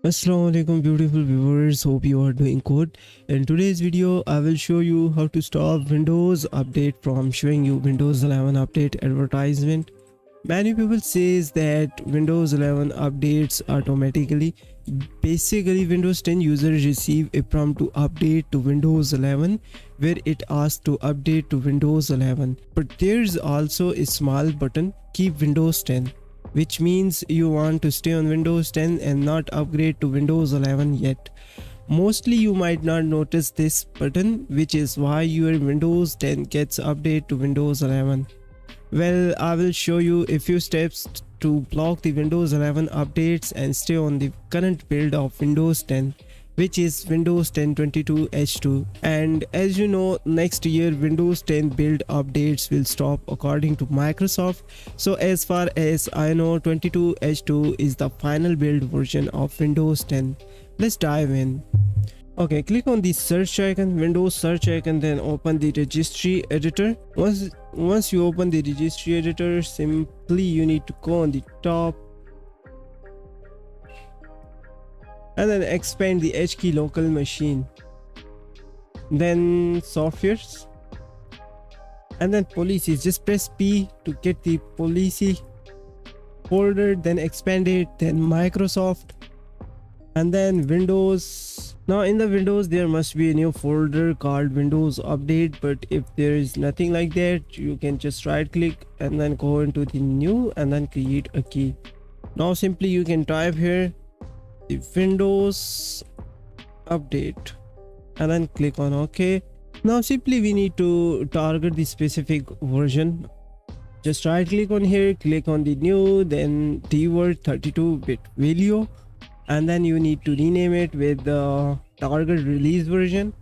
Assalamu alaikum beautiful viewers, hope you are doing good. In today's video I will show you how to stop Windows update from showing you Windows 11 update advertisement. Many people says that Windows 11 updates automatically. Basically Windows 10 users receive a prompt to update to Windows 11 where it asks to update to Windows 11, but there's also a small button keep Windows 10, which means you want to stay on Windows 10 and not upgrade to Windows 11 yet. Mostly you might not notice this button, which is why your Windows 10 gets updated to Windows 11. Well, I will show you a few steps to block the Windows 11 updates and stay on the current build of Windows 10, which is Windows 10 22H2. And as you know, next year Windows 10 build updates will stop according to Microsoft. So as far as I know, 22H2 is the final build version of Windows 10. Let's dive in. Okay, click on the search icon, Windows search icon, then open the registry editor. Once you open the registry editor, simply you need to go on the top and then expand the H key local machine, then softwares, and then policies. Just press P to get the policy folder, then expand it, then Microsoft, and then Windows. Now in the Windows there must be a new folder called Windows Update, but if there is nothing like that, you can just right click and then go into the new and then create a key. Now simply you can type here the Windows Update and then click on OK. Now simply we need to target the specific version. Just right click on here, click on the new, then keyword 32-bit value, and then you need to rename it with the target release version.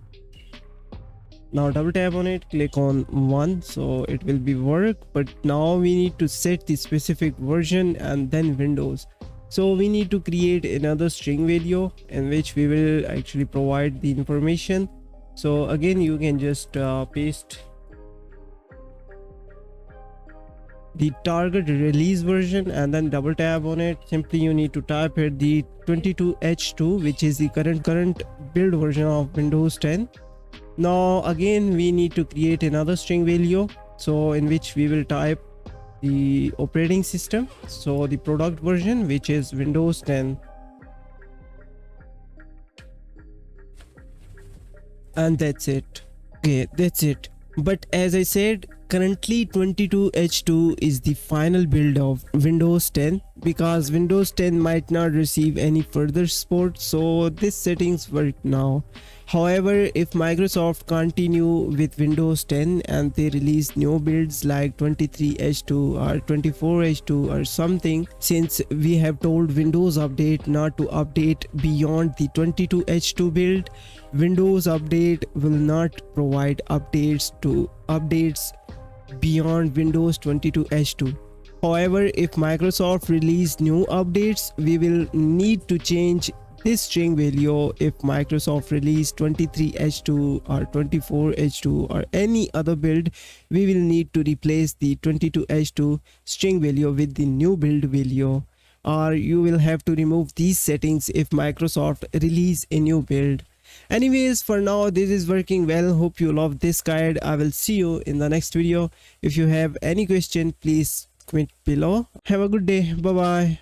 Now double tap on it, click on 1, so it will be work, but now we need to set the specific version and then Windows. So we need to create another string value in which we will actually provide the information. So again you can just paste the target release version and then double tap on it. Simply you need to type here the 22H2, which is the current build version of Windows 10. Now again we need to create another string value, so in which we will type the operating system, so the product version, which is Windows 10, and that's it. Okay, that's it. But as I said, currently 22H2 is the final build of Windows 10 because Windows 10 might not receive any further support, so this settings work now. However, if Microsoft continue with Windows 10 and they release new builds like 23H2 or 24H2 or something, since we have told Windows Update not to update beyond the 22H2 build, Windows Update will not provide updates beyond Windows 22H2. However, if Microsoft release new updates, we will need to change this string value. If Microsoft release 23H2 or 24H2 or any other build, we will need to replace the 22H2 string value with the new build value, or you will have to remove these settings if Microsoft release a new build. Anyways, for now this is working well. Hope you love this guide. I will see you in the next video. If you have any question, please comment below. Have a good day. Bye bye.